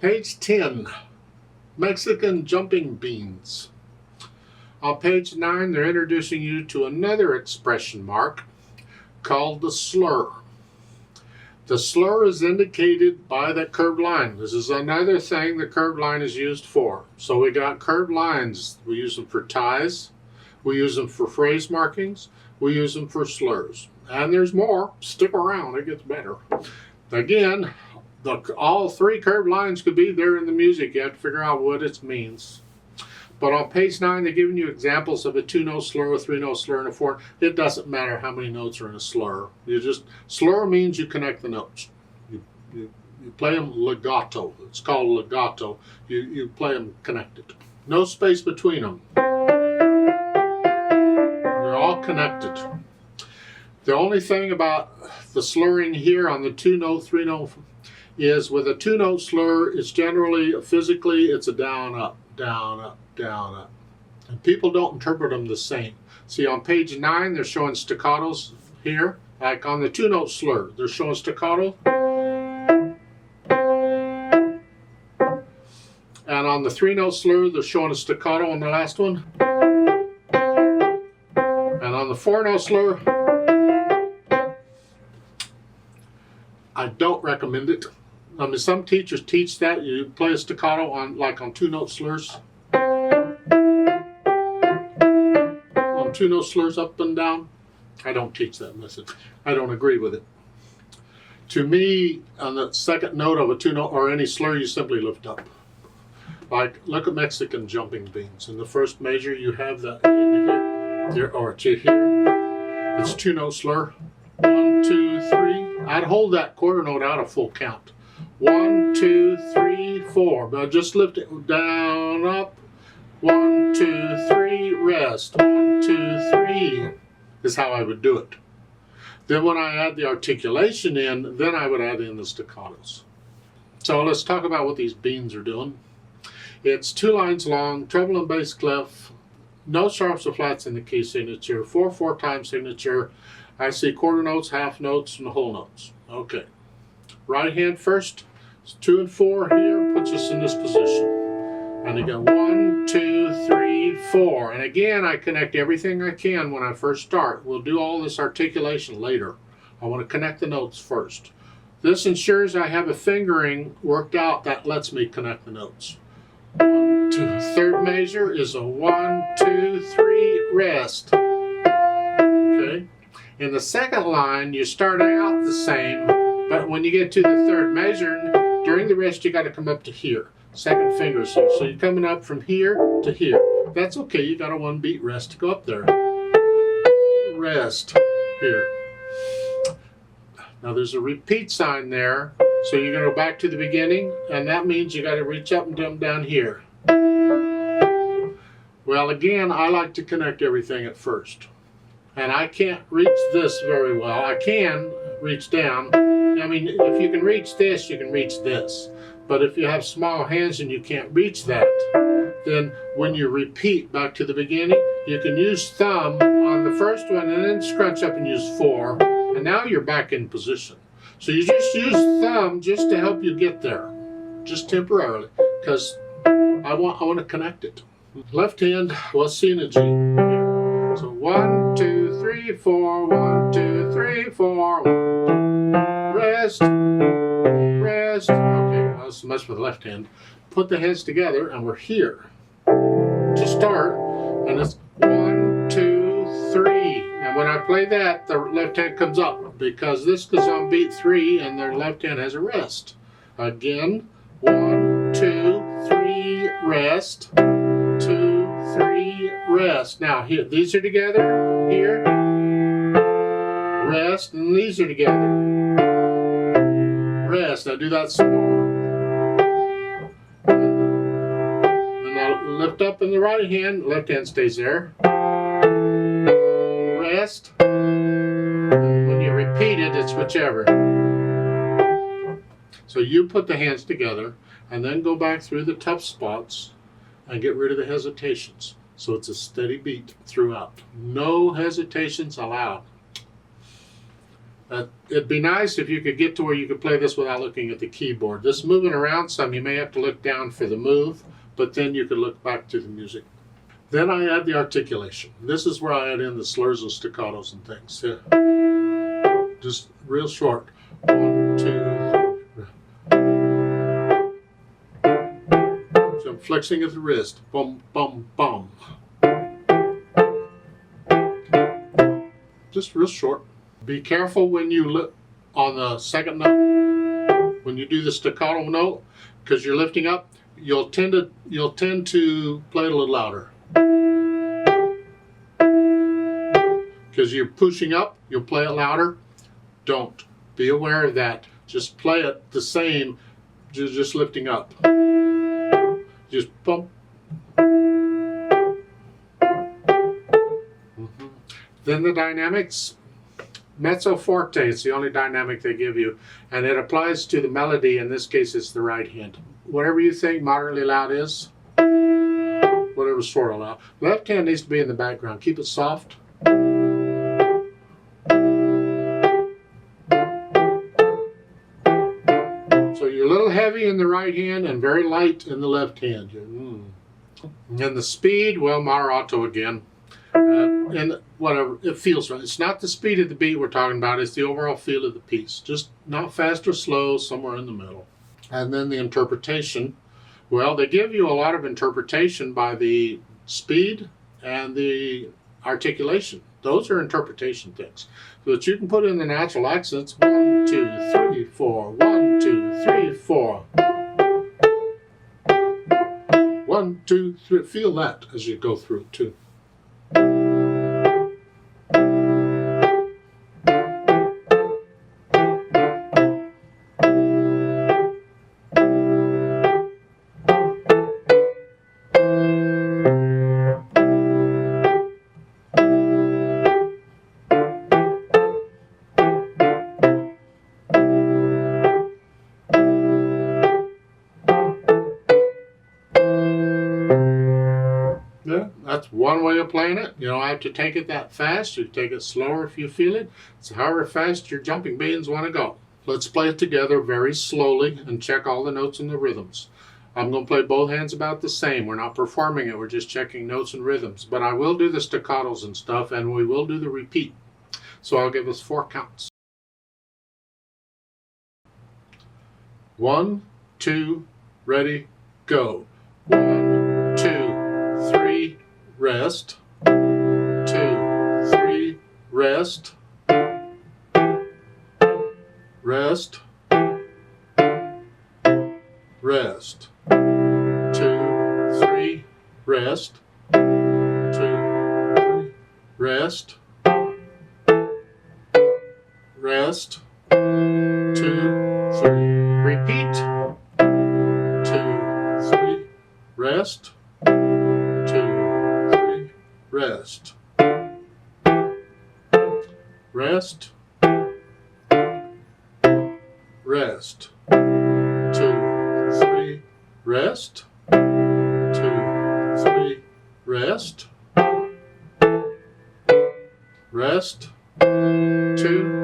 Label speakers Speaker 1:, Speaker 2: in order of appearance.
Speaker 1: Page 10, Mexican jumping beans. On page 9, they're introducing you to another expression mark called the slur. The slur is indicated by that curved line. This is another thing the curved line is used for. So we got curved lines. We use them for ties. We use them for phrase markings. We use them for slurs. And there's more. Stick around. It gets better. Again, all three curved lines could be there in the music. You have to figure out what it means. But on page 9, they're giving you examples of a 2-note slur, a 3-note slur, and a 4. It doesn't matter how many notes are in a slur. Slur means you connect the notes. You play them legato. It's called legato. You play them connected. No space between them. They're all connected. The only thing about the slurring here on the 2-note, 3-note is with a 2-note slur, it's generally, physically, it's a down, up, down, up, down, up. And people don't interpret them the same. See, on page 9, they're showing staccatos here. Like on the 2-note slur, they're showing staccato. And on the 3-note slur, they're showing a staccato on the last one. And on the 4-note slur, I don't recommend it. I mean, some teachers teach that you play a staccato on, like on 2-note slurs. On 2-note slurs up and down. I don't teach that message. I don't agree with it. To me, on the second note of a 2-note or any slur, you simply lift up. Like, look at Mexican jumping beans. In the first measure, you have the here, or to here. It's 2-note slur. 1, 2, 3. I'd hold that quarter note out a full count. 1, 2, 3, 4. But just lift it down, up. 1, 2, 3, rest. 1, 2, 3 is how I would do it. Then when I add the articulation in, then I would add in the staccatos. So let's talk about what these beans are doing. It's 2 lines long, treble and bass clef, no sharps or flats in the key signature, 4/4 time signature. I see quarter notes, half notes, and whole notes. Okay. Right hand first. 2 and 4 here puts us in this position. And again, 1, 2, 3, 4. And again, I connect everything I can when I first start. We'll do all this articulation later. I want to connect the notes first. This ensures I have a fingering worked out that lets me connect the notes. 1, 2. Third measure is a 1, 2, 3, rest. Okay. In the second line, you start out the same, but when you get to the third measure, during the rest, you got to come up to here. Second finger here. So you're coming up from here to here. That's okay. You got a 1-beat rest to go up there. Rest here. Now there's a repeat sign there. So you're going to go back to the beginning, and that means you got to reach up and come down here. Well, again, I like to connect everything at first. And I can't reach this very well. I can reach down. I mean, if you can reach this, you can reach this. But if you have small hands and you can't reach that, then when you repeat back to the beginning, you can use thumb on the first one and then scrunch up and use 4. And now you're back in position. So you just use thumb just to help you get there, just temporarily, because I want to connect it. Left hand, well, C and a G. So 1, 2, 3, 4. 1, 2, 3, 4. 1, 2. Rest. Rest. Okay, that's much for the left hand. Put the hands together, and we're here to start. And it's 1, 2, 3. And when I play that, the left hand comes up because this goes on beat 3, and the left hand has a rest. Again, 1, 2, 3, rest. 2, 3, rest. Now here, these are together. Here, rest, and these are together. Rest. Now do that some more. Then I'll lift up in the right hand. Left hand stays there. Rest. And when you repeat it, it's whichever. So you put the hands together and then go back through the tough spots and get rid of the hesitations. So it's a steady beat throughout. No hesitations allowed. It'd be nice if you could get to where you could play this without looking at the keyboard. This moving around some, you may have to look down for the move, but then you could look back to the music. Then I add the articulation. This is where I add in the slurs and staccatos and things. Yeah. Just real short. 1, 2, 3. So I'm flexing at the wrist. Bum, bum, bum. Just real short. Be careful when you look on the second note. When you do the staccato note, because you're lifting up, you'll tend to play it a little louder. Because you're pushing up, you'll play it louder. Don't. Be aware of that. Just play it the same, just lifting up. Just bump. Then the dynamics. Mezzo forte, it's the only dynamic they give you, and it applies to the melody. In this case, it's the right hand. Whatever you think moderately loud is, whatever sort of loud. Left hand needs to be in the background. Keep it soft. So you're a little heavy in the right hand and very light in the left hand. And the speed, well, moderato again. And whatever, it feels right. It's not the speed of the beat we're talking about, it's the overall feel of the piece. Just not fast or slow, somewhere in the middle. And then the interpretation. Well, they give you a lot of interpretation by the speed and the articulation. Those are interpretation things. So that you can put in the natural accents. 1, 2, 3, 4. 1, 2, 3, 4. 1, 2, 3. Feel that as you go through it too. Yeah, that's one way of playing it. You don't have to take it that fast. You take it slower if you feel it. It's however fast your jumping beans want to go. Let's play it together very slowly and check all the notes and the rhythms. I'm going to play both hands about the same. We're not performing it. We're just checking notes and rhythms. But I will do the staccatos and stuff, and we will do the repeat. So I'll give us 4 counts. 1, 2, ready, go. 1, 2, 3, rest. 2, 3, rest. Rest. Rest. 2, 3, rest. 2, 3, rest. Rest. 2, 3, repeat. 2, 3, rest. 2, 3, rest. Rest. Rest. 2, 3, rest. 2, 3, rest. Rest. 2,